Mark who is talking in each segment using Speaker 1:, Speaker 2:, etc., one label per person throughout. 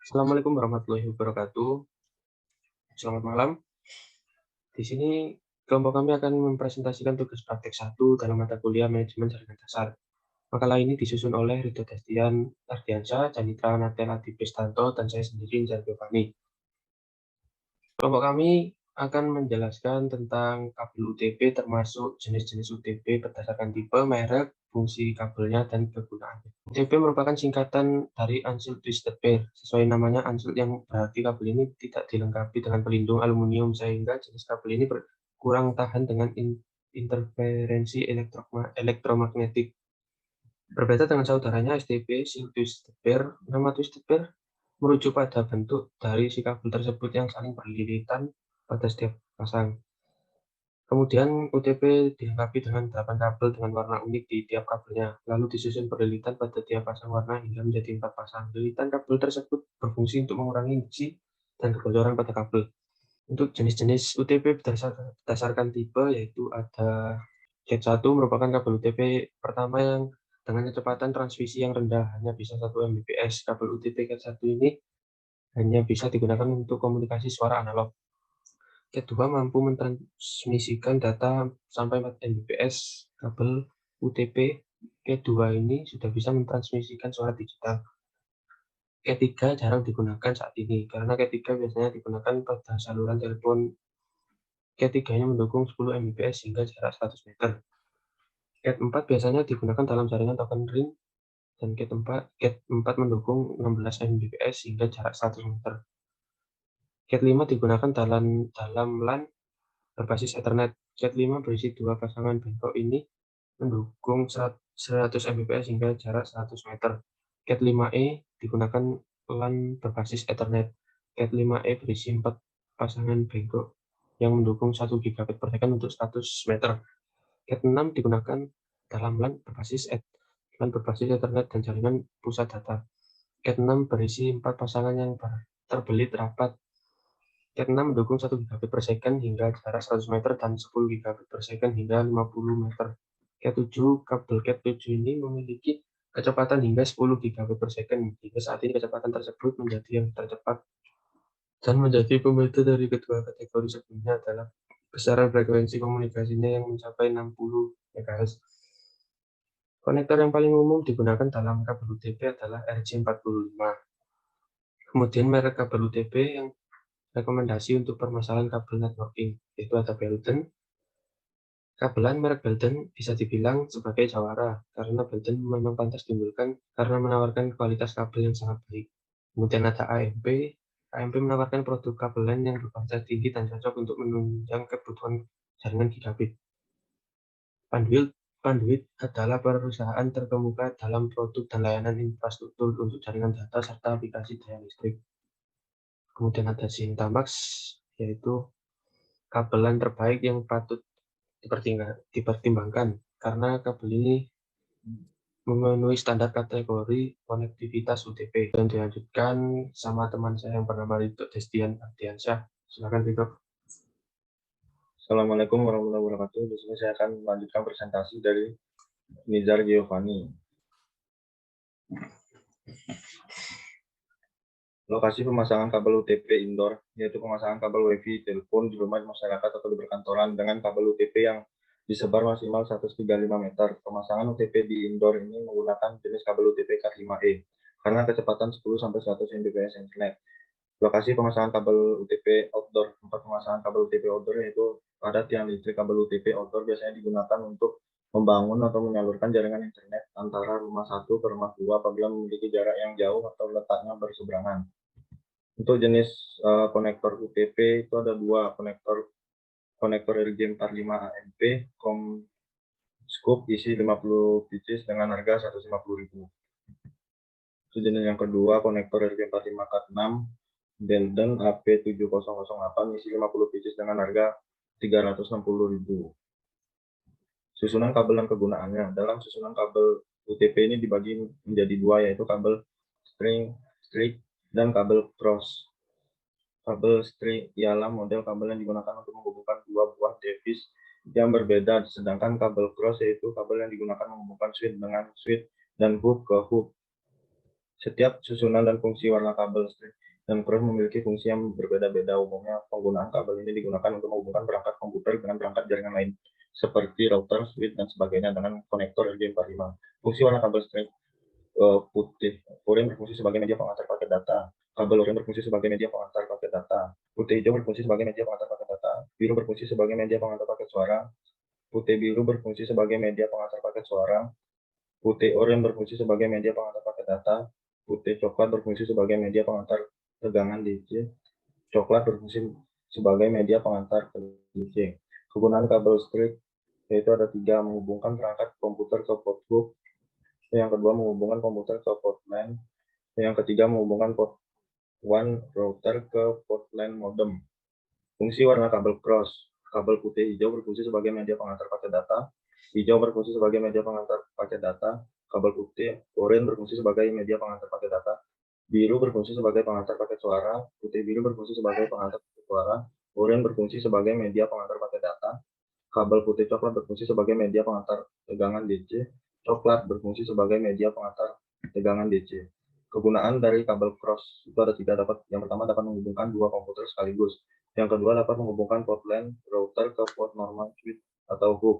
Speaker 1: Assalamualaikum warahmatullahi wabarakatuh. Selamat malam. Di sini kelompok kami akan mempresentasikan tugas praktek 1 dalam mata kuliah Manajemen Jaringan Dasar. Makalah ini disusun oleh Ridho Destian Ardiansyah, Janitra Natel Adi Pristanto, dan saya sendiri, Nizar Giovanni. Kelompok kami akan menjelaskan tentang kabel UTP termasuk jenis-jenis UTP berdasarkan tipe, merek, fungsi kabelnya, dan kegunaannya. UTP merupakan singkatan dari Unsealed Twisted Pair. Sesuai namanya unsealed yang berarti kabel ini tidak dilengkapi dengan pelindung aluminium sehingga jenis kabel ini kurang tahan dengan interferensi elektromagnetik. Berbeda dengan saudaranya STP, Sealed Twisted Pair, nama Twisted Pair merujuk pada bentuk dari si kabel tersebut yang saling berlilitan pada setiap pasang. Kemudian UTP dilengkapi dengan 8 kabel dengan warna unik di tiap kabelnya, lalu disusun berlilitan pada tiap pasang warna hingga menjadi 4 pasang. Lilitan kabel tersebut berfungsi untuk mengurangi ngisi dan kebocoran pada kabel. Untuk jenis-jenis UTP berdasarkan tipe, yaitu ada Cat 1 merupakan kabel UTP pertama yang dengan kecepatan transmisi yang rendah, hanya bisa 1 Mbps. Kabel UTP Cat 1 ini hanya bisa digunakan untuk komunikasi suara analog. Cat 2 mampu mentransmisikan data sampai 4 Mbps. Kabel UTP Cat 2 ini sudah bisa mentransmisikan suara digital. Cat 3 jarang digunakan saat ini, karena Cat 3 biasanya digunakan pada saluran telepon. Cat 3-nya mendukung 10 Mbps hingga jarak 100 meter. Cat 4 biasanya digunakan dalam jaringan token ring, dan Cat 4 mendukung 16 Mbps hingga jarak 100 meter. Cat 5 digunakan dalam LAN berbasis Ethernet. Cat 5 berisi 2 pasangan bengkok ini mendukung 100 Mbps hingga jarak 100 meter. Cat 5e digunakan LAN berbasis Ethernet. Cat 5e berisi 4 pasangan bengkok yang mendukung 1 Gbps untuk 100 meter. Cat 6 digunakan dalam LAN berbasis Ethernet dan jaringan pusat data. Cat 6 berisi 4 pasangan yang terbelit rapat. Cat 6 mendukung 1 Gbps hingga jarak 100 meter dan 10 Gbps hingga 50 meter. Cat 7, kabel Cat 7 ini memiliki kecepatan hingga 10 Gbps. Hingga saat ini kecepatan tersebut menjadi yang tercepat dan menjadi pembeda dari kedua kategori sebelumnya adalah besaran frekuensi komunikasinya yang mencapai 60 MHz. Konektor yang paling umum digunakan dalam kabel UTP adalah RJ45. Kemudian merek kabel UTP yang rekomendasi untuk permasalahan kabel networking, yaitu ada Belden. Kabelan merek Belden bisa dibilang sebagai jawara, karena Belden memang pantas diunggulkan karena menawarkan kualitas kabel yang sangat baik. Kemudian ada AMP. AMP menawarkan produk kabelan yang berkualitas tinggi dan cocok untuk menunjang kebutuhan jaringan gigabit. Panduit adalah perusahaan terkemuka dalam produk dan layanan infrastruktur untuk jaringan data serta aplikasi daya listrik. Kemudian ada Sintamax, yaitu kabelan terbaik yang patut dipertimbangkan karena kabel ini memenuhi standar kategori konektivitas UTP. Dan dilanjutkan sama teman saya yang bernama Ridho Destian Ardiansyah. Silakan Ridho.
Speaker 2: Assalamualaikum warahmatullahi wabarakatuh. Di sini saya akan melanjutkan presentasi dari Nizar Giovanni. Lokasi pemasangan kabel UTP indoor, yaitu pemasangan kabel WiFi, telepon di rumah masyarakat atau di perkantoran dengan kabel UTP yang disebar maksimal 135 meter. Pemasangan UTP di indoor ini menggunakan jenis kabel UTP Cat5e karena kecepatan 10-100 Mbps internet. Lokasi pemasangan kabel UTP outdoor. Tempat pemasangan kabel UTP outdoor yaitu pada tiang listrik. Kabel UTP outdoor biasanya digunakan untuk membangun atau menyalurkan jaringan internet antara rumah satu ke rumah dua apabila memiliki jarak yang jauh atau letaknya berseberangan. Untuk jenis konektor UTP itu ada dua, konektor RJ45 AMP scoop isi 50 pieces dengan harga 150.000. Jenis yang kedua, konektor RJ45 Cat6 Belden AP7008 isi 50 pieces dengan harga 360.000. Susunan kabel dan kegunaannya. Dalam susunan kabel UTP ini dibagi menjadi dua, yaitu kabel string straight dan kabel cross. Kabel string ialah model kabel yang digunakan untuk menghubungkan dua buah device yang berbeda, sedangkan kabel cross yaitu kabel yang digunakan menghubungkan switch dengan switch dan hub ke hub. Setiap susunan dan fungsi warna kabel strip dan cross memiliki fungsi yang berbeda-beda. Umumnya penggunaan kabel ini digunakan untuk menghubungkan perangkat komputer dengan perangkat jaringan lain, seperti router, switch, dan sebagainya dengan konektor RJ45. Fungsi warna kabel strip putih. Oranye berfungsi sebagai media pengantar paket data. Kabel oranye berfungsi sebagai media pengantar paket data. Putih hijau berfungsi sebagai media pengantar paket data. Biru berfungsi sebagai media pengantar paket suara. Putih biru berfungsi sebagai media pengantar paket suara. Putih oranye berfungsi sebagai media pengantar paket data. Putih coklat berfungsi sebagai media pengantar tegangan DC. Coklat berfungsi sebagai media pengantar ke DC. Kegunaan kabel strip yaitu ada 3: menghubungkan perangkat komputer ke port hub, yang kedua menghubungkan komputer ke port LAN, yang ketiga menghubungkan port WAN router ke port LAN modem. Fungsi warna kabel cross. Kabel putih hijau berfungsi sebagai media pengantar paket data. Hijau berfungsi sebagai media pengantar paket data. Kabel putih oranye berfungsi sebagai media pengantar paket data. Biru berfungsi sebagai pengantar paket suara. Putih biru berfungsi sebagai pengantar paket suara. Oranye berfungsi sebagai media pengantar paket data. Kabel putih coklat berfungsi sebagai media pengantar tegangan DC. Coklat berfungsi sebagai media pengantar tegangan DC. Kegunaan dari kabel cross itu ada 3. Yang pertama dapat menghubungkan 2 komputer sekaligus. Yang kedua dapat menghubungkan port LAN router ke port normal switch atau hub.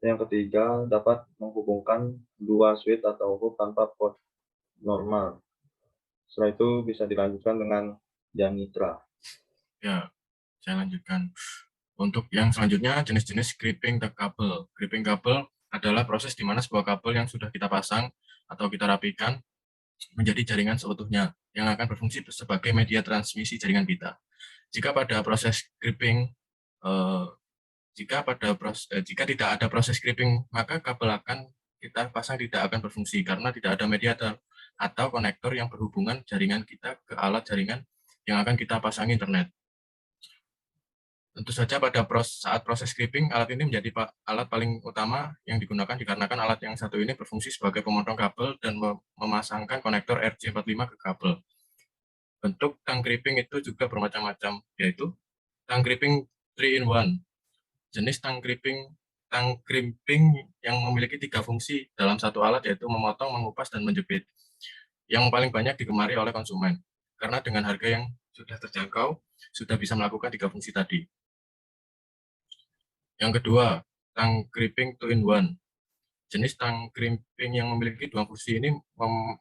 Speaker 2: Yang ketiga dapat menghubungkan 2 switch atau hub tanpa port normal. Setelah itu bisa dilanjutkan dengan Janitra.
Speaker 3: Ya, saya lanjutkan. Untuk yang selanjutnya, jenis-jenis crimping the kabel. Crimping kabel adalah proses di mana sebuah kabel yang sudah kita pasang atau kita rapikan menjadi jaringan seutuhnya yang akan berfungsi sebagai media transmisi jaringan kita. Jika pada proses crimping, jika tidak ada proses crimping, maka kabel akan kita pasang tidak akan berfungsi karena tidak ada mediator atau konektor yang berhubungan jaringan kita ke alat jaringan yang akan kita pasang internet. Tentu saja pada saat proses crimping, alat ini menjadi alat paling utama yang digunakan dikarenakan alat yang satu ini berfungsi sebagai pemotong kabel dan memasangkan konektor RJ45 ke kabel. Bentuk tang crimping itu juga bermacam-macam, yaitu tang crimping 3-in-1. Jenis tang crimping yang memiliki 3 fungsi dalam satu alat, yaitu memotong, mengupas, dan menjepit, yang paling banyak digemari oleh konsumen. Karena dengan harga yang sudah terjangkau, sudah bisa melakukan 3 fungsi tadi. Yang kedua, tang crimping 2-in-1. Jenis tang crimping yang memiliki 2 fungsi ini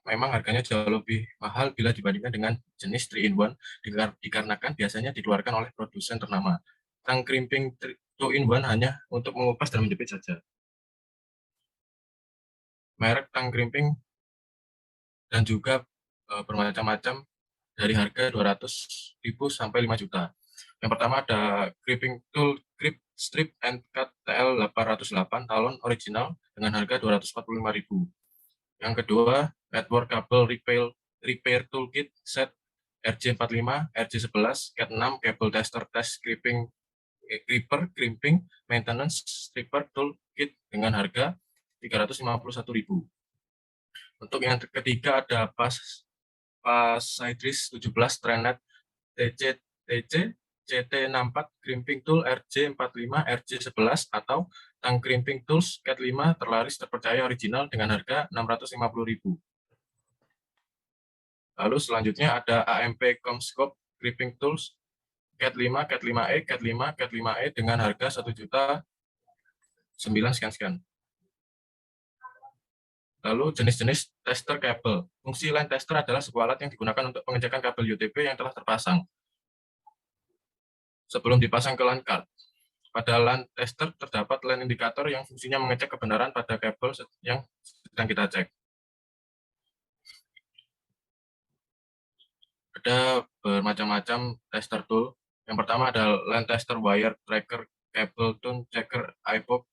Speaker 3: memang harganya jauh lebih mahal bila dibandingkan dengan jenis 3-in-1 dikarenakan biasanya dikeluarkan oleh produsen ternama. Tang crimping 2-in-1 hanya untuk mengupas dan menjepit saja. Merek tang crimping dan juga bermacam-macam dari harga 200.000 sampai 5 juta. Yang pertama ada Crimping Tool Grip Strip and Cut TL808 talon original dengan harga 245.000. Yang kedua, Network Cable Repair Toolkit Set RJ45, RJ11, CAT6 Cable Tester Test Crimping Maintenance Stripper Toolkit dengan harga 351.000. Untuk yang ketiga ada Sidris 17 Trenet TC CT64 Crimping Tool RJ45 RJ11 atau tang crimping tools CAT5 terlaris terpercaya original dengan harga 650.000. Lalu selanjutnya ada AMP Comscope Crimping Tools CAT5, CAT5E, CAT5, CAT5E dengan harga 1.900.000 sekian. Lalu jenis-jenis tester kabel. Fungsi line tester adalah sebuah alat yang digunakan untuk pengecekan kabel UTP yang telah terpasang sebelum dipasang ke LAN card. Pada LAN tester terdapat LAN indikator yang fungsinya mengecek kebenaran pada kabel yang sedang kita cek. Ada bermacam-macam tester tool. Yang pertama ada LAN tester wire tracker cable tune checker iPop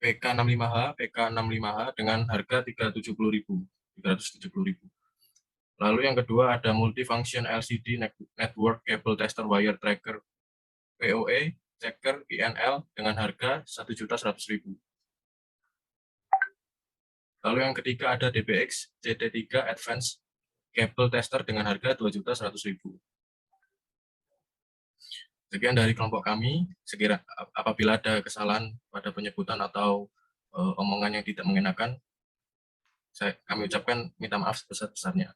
Speaker 3: PK65H, PK65H dengan harga 370.000. Lalu yang kedua ada multifunction LCD network cable tester wire tracker POE checker INL dengan harga 1.100.000. Lalu yang ketiga ada DBX CT3 Advanced Cable Tester dengan harga 2.100.000. Sekian dari kelompok kami. Apabila ada kesalahan pada penyebutan atau omongan yang tidak mengenakan, kami ucapkan minta maaf sebesar-besarnya.